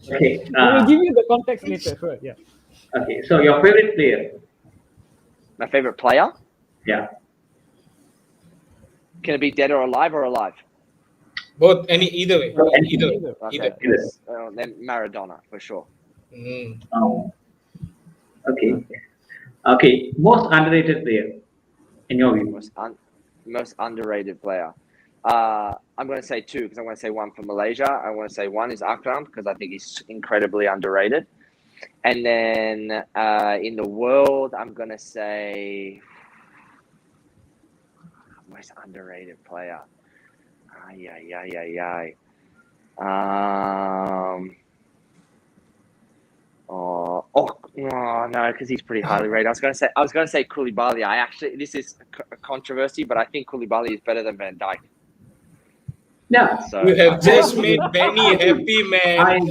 Okay. I will give you the context later. Sure. Yeah. Okay. So your favorite player? My favorite player? Yeah. Can it be dead or alive or alive? Both. Either way. Either. Okay. Then Maradona for sure. Okay. Okay. Most underrated player in your view? Most underrated player. I'm going to say 2 because I'm going to say one for Malaysia. I want to say one is Akram because I think he's incredibly underrated. And then in the world, I'm going to say most underrated player. No, because he's pretty highly rated. I was going to say Koulibaly. This is a controversy, but I think Koulibaly is better than Van Dijk. Yeah. So, you have just made Benny happy, man.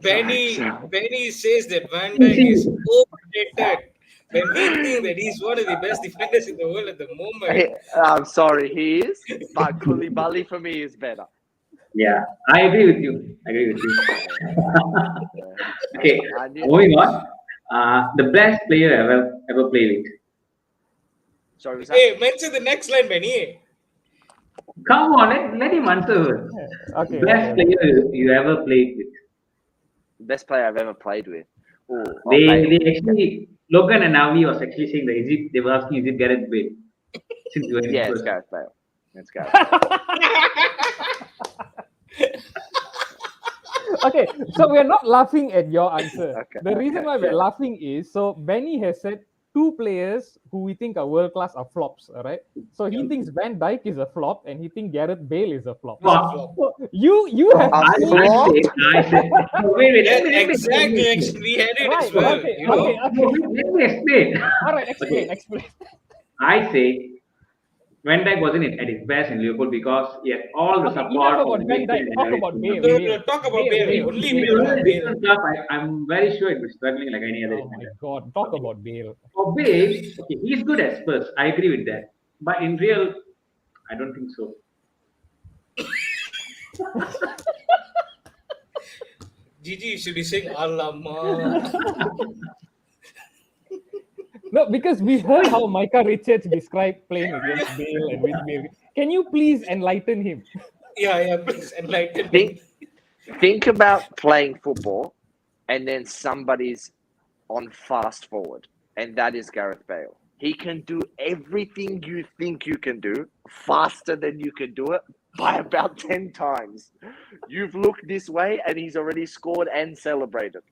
Benny says that Van Dijk is overrated. When we think that he's one of the best defenders in the world at the moment. I'm sorry, he is, but Koulibaly for me is better. Yeah, I agree with you. Okay, moving on. The best player ever played with. Sorry, hey, mention the next line, Benny. Come on, let him answer. Okay. Best player you ever played with. Best player I've ever played with. They actually, Logan and Navi was actually saying that they were asking, is it Gareth Bale? It's Gareth Bale. Okay, so we're not laughing at your answer. Okay. The reason why we're laughing is, so Benny has said two players who we think are world class are flops. All right. So he thinks Van Dijk is a flop, and he thinks Gareth Bale is a flop. Wow. So you have I say. No, wait. Yeah, Let me exactly. explain. Actually, we had it right. as well. Okay. You know? Okay. No, let me explain. All right. Explain. I say Van Dijk wasn't at his best in Liverpool because he had all the Okay, support enough from about the Van big Dijk. team and Talk about everything. Bale. Talk about Bale. Bale. Only If Bale. it was a Bale. different club, I'm very sure it was struggling like any other Oh my defender. God! Talk about Bale. For Bale, okay, he's good at Spurs. I agree with that. But in real, I don't think so. Gigi, you should be saying Alamak. No, because we heard how Micah Richards described playing against Bale and with Bale. Can you please enlighten him? Yeah, please enlighten me. Think about playing football, and then somebody's on fast forward, and that is Gareth Bale. He can do everything you think you can do faster than you can do it by about 10 times. You've looked this way, and he's already scored and celebrated.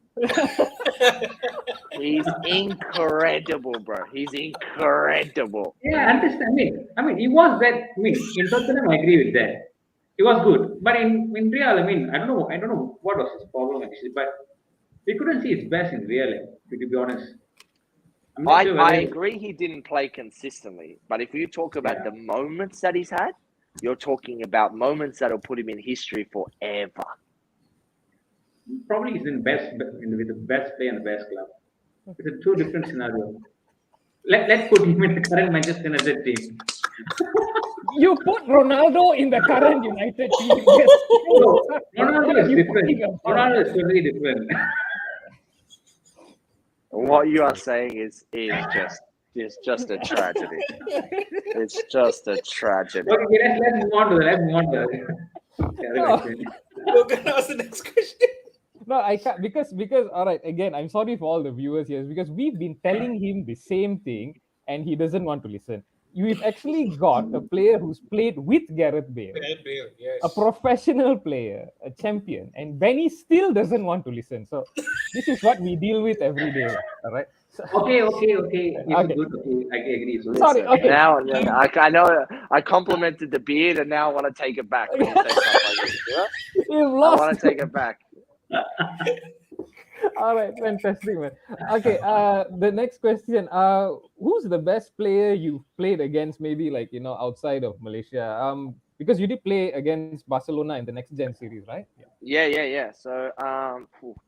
He's incredible, bro. He's incredible. Yeah, I understand. I mean, he was that. In Tottenham, I agree with that. He was good, but in real, I don't know what was his problem actually, but we couldn't see his best in real. To be honest, I'm not sure I whether- agree he didn't play consistently, but if you talk about the moments that he's had, you're talking about moments that'll put him in history forever. Probably he's in with the best player and the best club. It's a two different scenario. Let's put him in the current Manchester United team. You put Ronaldo in the current United team. Yes. No, What Ronaldo are is you different. talking about? Ronaldo is totally different. What you are saying is just a tragedy. It's just a tragedy. Okay, let's move on to that. Logan, ask the next question. No, I can't because all right. Again, I'm sorry for all the viewers here because we've been telling him the same thing and he doesn't want to listen. We've actually got a player who's played with Gareth Bale, Bale, yes. a professional player, a champion, and Benny still doesn't want to listen. So this is what we deal with every day. All right. So, Okay. You're Okay. good. Okay, I agree. So Sorry, Listen, okay. Now I know I complimented the beard, and now I want to take it back. When you say stuff like this, yeah? You've I lost. want to take it back. All right, fantastic, man. Okay, the next question. Who's the best player you've played against? Maybe like outside of Malaysia. Because you did play against Barcelona in the next gen series, right? Yeah. So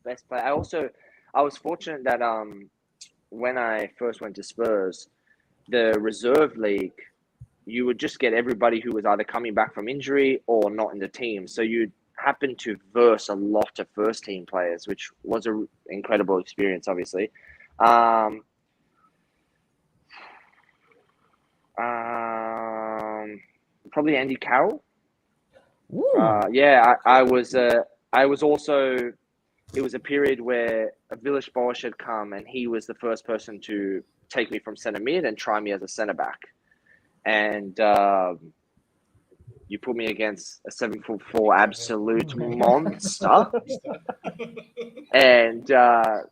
best player. I was fortunate that when I first went to Spurs, the reserve league, you would just get everybody who was either coming back from injury or not in the team. So you'd happen to verse a lot of first team players, which was an incredible experience, obviously. Probably Andy Carroll. I was also. It was a period where a Villas Boas had come, and he was the first person to take me from centre mid and try me as a centre back. And you put me against a 7'4" absolute monster, and I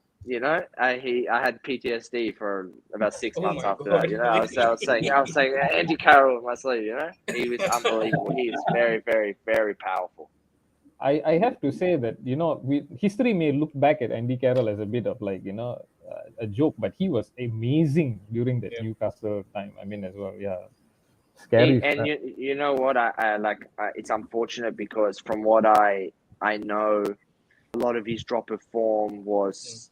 had PTSD for about 6 months after God. that. I was saying Andy Carroll in my sleeve. He was unbelievable. He is very, very, very powerful. I have to say that history may look back at Andy Carroll as a bit of a joke, but he was amazing during that Newcastle time. As well, scary. And you know what? It's unfortunate because from what I know, a lot of his drop of form was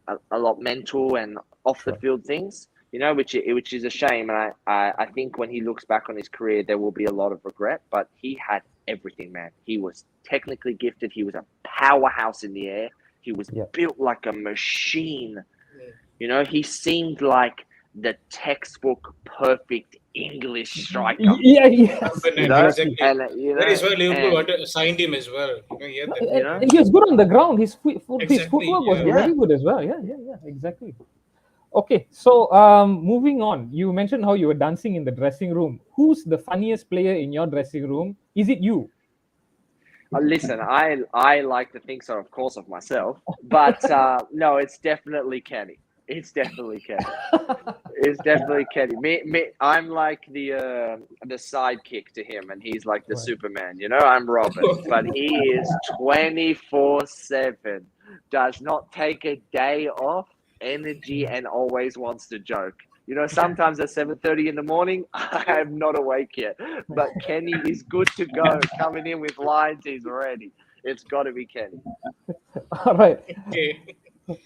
a lot mental and off the field things. Which is a shame. And I think when he looks back on his career, there will be a lot of regret. But he had everything, man. He was technically gifted. He was a powerhouse in the air. He was built like a machine. He seemed like the textbook perfect English striker. Exactly. And, That is why Liverpool signed him as well. And he was good on the ground. His footwork was very good as well. Yeah, exactly. Okay, so moving on. You mentioned how you were dancing in the dressing room. Who's the funniest player in your dressing room? Is it you? Listen, I like to think so, of course, of myself. But no, it's definitely Kenny. It's definitely Kenny. It's definitely Kenny. I'm like the sidekick to him, and he's like the Right. Superman. You know, I'm Robin, but he is 24/7. Does not take a day off. Energy and always wants to joke. You know, sometimes at 7:30 in the morning, I am not awake yet. But Kenny is good to go. Coming in with lines, he's ready. It's got to be Kenny. All right. Okay.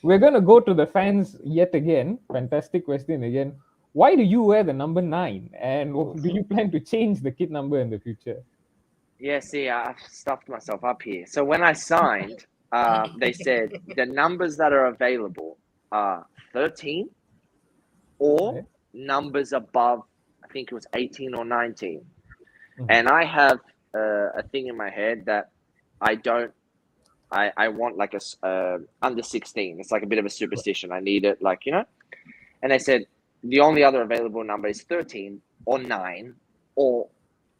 We're going to go to the fans yet again. Fantastic question again. Why do you wear the number 9? And do you plan to change the kit number in the future? Yeah, see, I've stuffed myself up here. So when I signed, they said the numbers that are available are 13 or Okay. numbers above, I think it was 18 or 19. Mhm. And I have a thing in my head that I want like a under 16. It's like a bit of a superstition. I need it, like, you know. And they said the only other available number is 13 or 9 or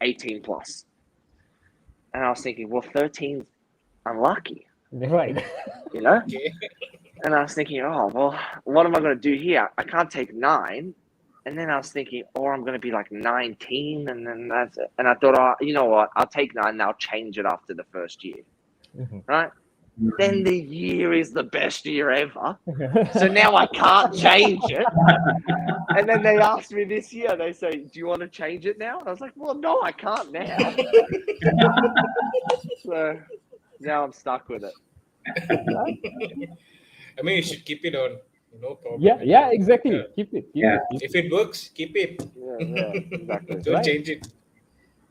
18 plus. And I was thinking, well, 13's unlucky, Right. you know. Okay. And I was thinking, oh well, what am I going to do here? I can't take 9. And then I was thinking, or I'm going to be like 19, and then that's it. And I thought, oh, you know what? I'll take 9 and I'll change it after the first year, Mhm. right? Then the year is the best year ever. So now I can't change it. And then they asked me this year, they say, do you want to change it now? And I was like, well, no, I can't now. So now I'm stuck with it. I mean, you should keep it on. No problem. Yeah, exactly. Yeah. Keep it. Yeah. If it works, keep it. Yeah, exactly. Don't Right. change it.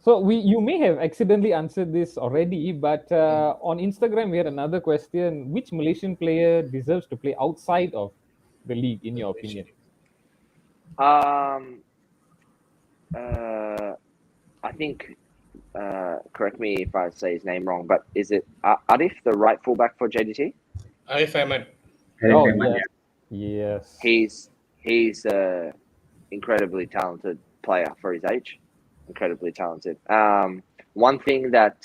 So you may have accidentally answered this already, but on Instagram we had another question: which Malaysian player deserves to play outside of the league, in your opinion? I think, correct me if I say his name wrong, but is it Adif, the right fullback for JDT? Arif Ahmad. Oh Yeah. yes. He's a incredibly talented player for his age. Incredibly talented. One thing that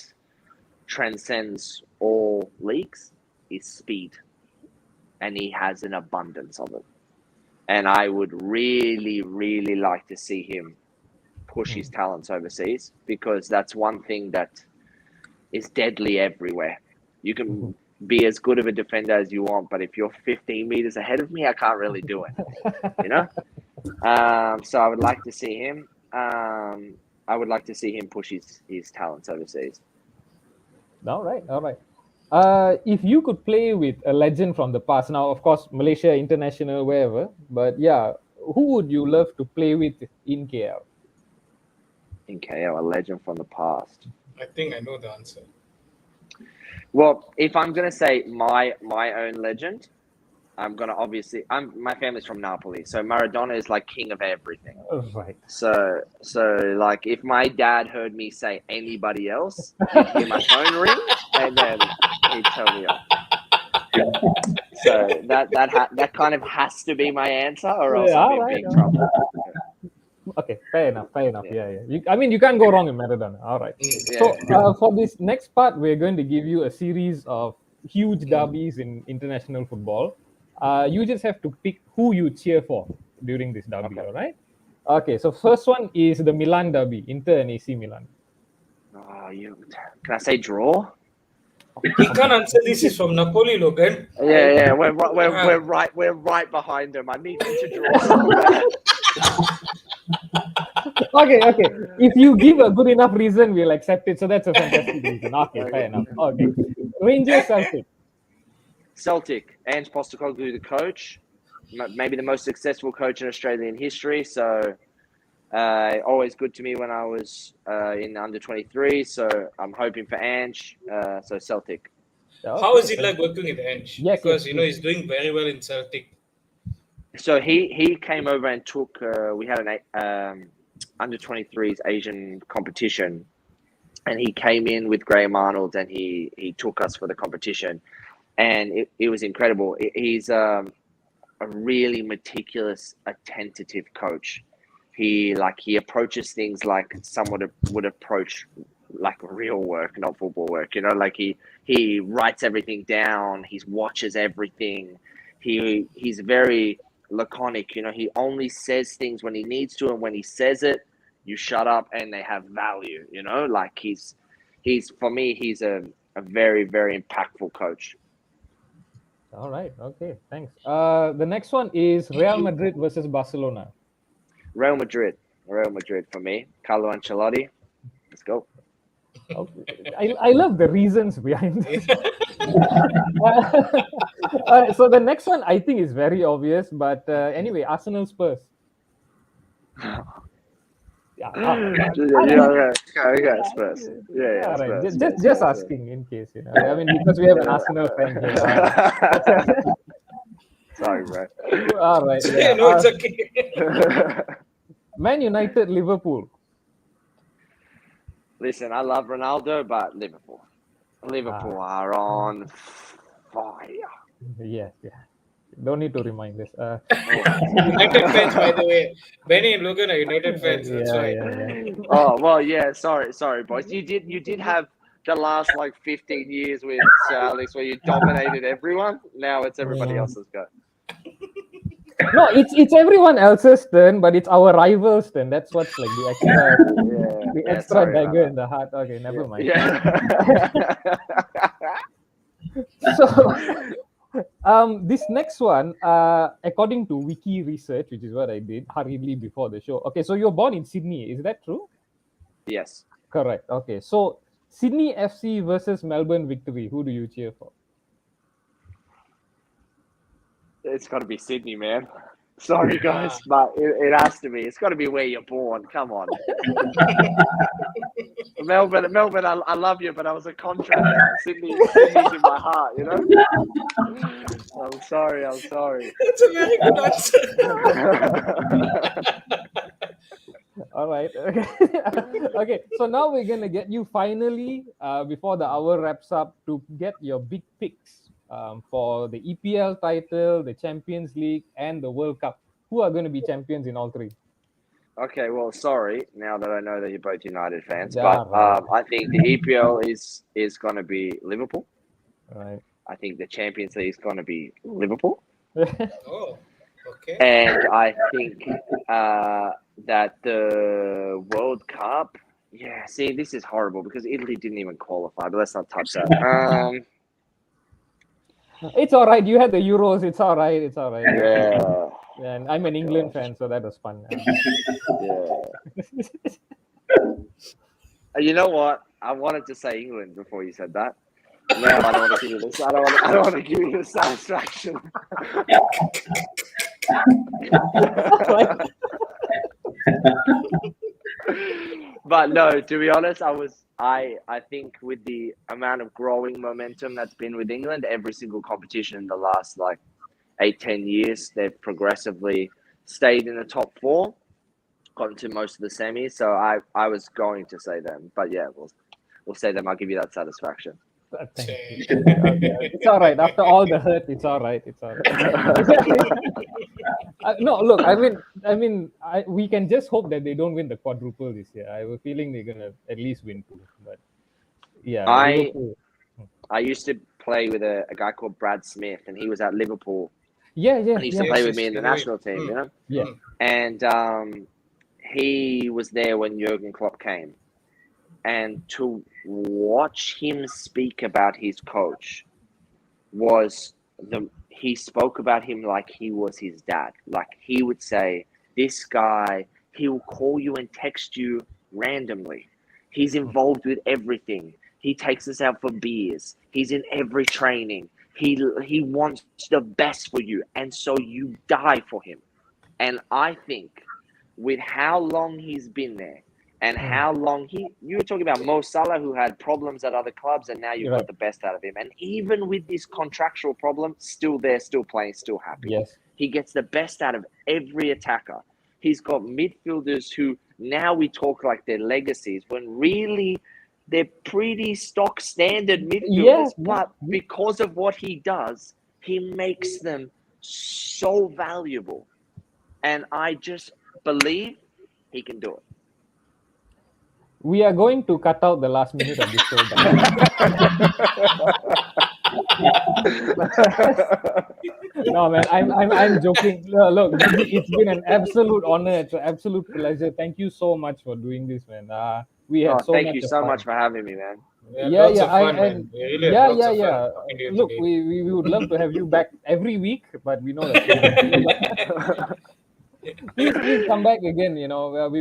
transcends all leagues is speed, and he has an abundance of it. And I would really, really like to see him push his talents overseas, because that's one thing that is deadly everywhere. You can be as good of a defender as you want, but if you're 15 meters ahead of me, I can't really do it. You know. So I would like to see him. I would like to see him push his talents overseas. All right. If you could play with a legend from the past, now of course Malaysia, international, wherever, but yeah, who would you love to play with in KL? In KL, a legend from the past. I think I know the answer. Well, if I'm gonna say my own legend, I'm gonna obviously my family's from Napoli, so Maradona is like king of everything. Right. So like if my dad heard me say anybody else, he'd hear my phone ring and then he'd tell me off. So that kind of has to be my answer, or else Yeah, I'll be in alright, big trouble. Okay, fair enough. Yeah. Yeah. You can't go wrong in Maradona. All right. Yeah. So for this next part, we're going to give you a series of huge derbies in international football. You just have to pick who you cheer for during this derby. Okay. All right. Okay. So first one is the Milan derby, Inter and AC Milan. Can I say draw? He can't answer this. Is from Napoli, Logan. Yeah. We're right behind him. I need him to draw so bad. Okay. If you give a good enough reason, we'll accept it. So that's a fantastic reason. Okay, fair enough. Okay. Rangers Celtic. Celtic, Ange Postecoglou, the coach, maybe the most successful coach in Australian history. So always good to me when I was in under 23. So I'm hoping for Ange. So Celtic. How is it like working with Ange? Yes, Because yes. he's doing very well in Celtic. So he came over and took. We had an under 23s Asian competition, and he came in with Graham Arnold, and he took us for the competition, and it was incredible. He's a really meticulous, attentive coach. He approaches things like someone would approach like real work, not football work. You know, like he writes everything down. He watches everything. He's very laconic. You know, he only says things when he needs to, and when he says it, you shut up, and they have value. You know, like he's for me, he's a very, very impactful coach. All right. Okay. Thanks. The next one is Real Madrid versus Barcelona. Real Madrid for me. Carlo Ancelotti. Let's go. Okay. I love the reasons behind it. So the next one I think is very obvious, but anyway, Arsenal Spurs. Yeah, Okay, Spurs. Yeah, all right. Spurs. Just asking in case, you know. I mean, because we have an Arsenal fan here. Sorry, bro. All right. Yeah, no, it's okay. Man United, Liverpool. Listen, I love Ronaldo, but Liverpool are on fire. Yeah. Don't need to remind us. United fans, by the way. Benny and Logan are United fans. That's why. Yeah. Oh well, yeah. Sorry, boys. You did have the last like 15 years with Sir Alex where you dominated everyone. Now it's everybody else's go. No, it's everyone else's turn, but it's our rivals' turn. That's what's like the extra dagger in the heart. Okay, never mind. Yeah. So, this next one, according to Wiki Research, which is what I did hurriedly before the show. Okay, so you're born in Sydney, is that true? Yes. Correct. Okay, so Sydney FC versus Melbourne Victory. Who do you cheer for? It's got to be Sydney, man. Sorry, guys, but it has to be. It's got to be where you're born. Come on. Melbourne, I love you, but I was a contractor. Sydney's in my heart, you know? I'm sorry. That's a very good answer. All right. Okay. Okay. So now we're gonna get you finally, before the hour wraps up, to get your big picks for the EPL title, the Champions League, and the World Cup. Who are going to be champions in all three? Okay, well, sorry. Now that I know that you're both United fans, Yeah, but right. I think the EPL is going to be Liverpool. Right. I think the Champions League is going to be Liverpool. Oh, okay. And I think that the World Cup, yeah, see, this is horrible because Italy didn't even qualify, but let's not touch that. It's all right. You had the Euros. It's all right. Yeah. And I'm an England fan, so that was fun. Yeah. You know what? I wanted to say England before you said that. Now I don't want to give you this. I don't want to give you the satisfaction. But no, to be honest, I think with the amount of growing momentum that's been with England, every single competition in the last like 8-10 years, they've progressively stayed in the top four, gotten to most of the semis. So I was going to say them, but yeah, we'll say them. I'll give you that satisfaction. Thank you. Okay. It's all right. After all the hurt, it's all right. No, look. I mean, we can just hope that they don't win the quadruple this year. I have a feeling they're gonna at least win two. But yeah, I used to play with a guy called Brad Smith, and he was at Liverpool. Yeah. And he used to play with me in the national team, you know. Yeah. And he was there when Jurgen Klopp came. And to watch him speak about his coach he spoke about him like he was his dad. Like he would say, this guy, he will call you and text you randomly. He's involved with everything. He takes us out for beers. He's in every training. He wants the best for you. And so you die for him. And I think with how long he's been there, and how long you were talking about Mo Salah, who had problems at other clubs, and now you've got the best out of him. And even with this contractual problem, still there, still playing, still happy. Yes. He gets the best out of every attacker. He's got midfielders who now we talk like they're legacies, when really they're pretty stock standard midfielders. But because of what he does, he makes them so valuable. And I just believe he can do it. We are going to cut out the last minute of this show. No, man, I'm joking. Look, it's been an absolute honor. It's an absolute pleasure. Thank you so much for doing this, man. We had so Thank much you of so fun. much for having me, man. We had Yeah, lots yeah, of fun, man. We really had yeah, lots yeah, of fun yeah. talking to you Look, today. we would love to have you back every week, but we know that. Please come back again. We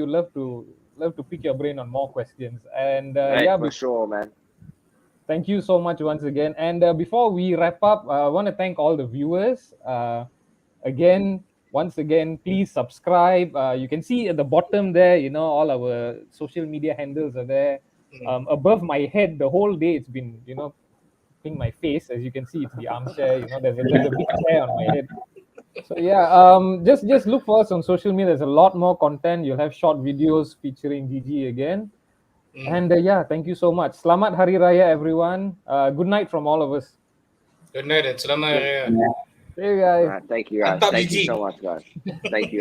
would love to pick your brain on more questions. And Right, yeah, for sure, man. thank you so much once again. And before we wrap up, I want to thank all the viewers. Once again, please subscribe. You can see at the bottom there, all our social media handles are there. Above my head, the whole day it's been, in my face. As you can see, it's the armchair. There's a big chair on my head. So yeah, just look for us on social media. There's a lot more content. You'll have short videos featuring Gigi again. And yeah, thank you so much. Selamat Hari Raya, everyone. Good night from all of us. Good night and selamat hari raya. See you guys. All right, thank you, guys. Mantap, Thank you Gigi. so much, guys. Thank you.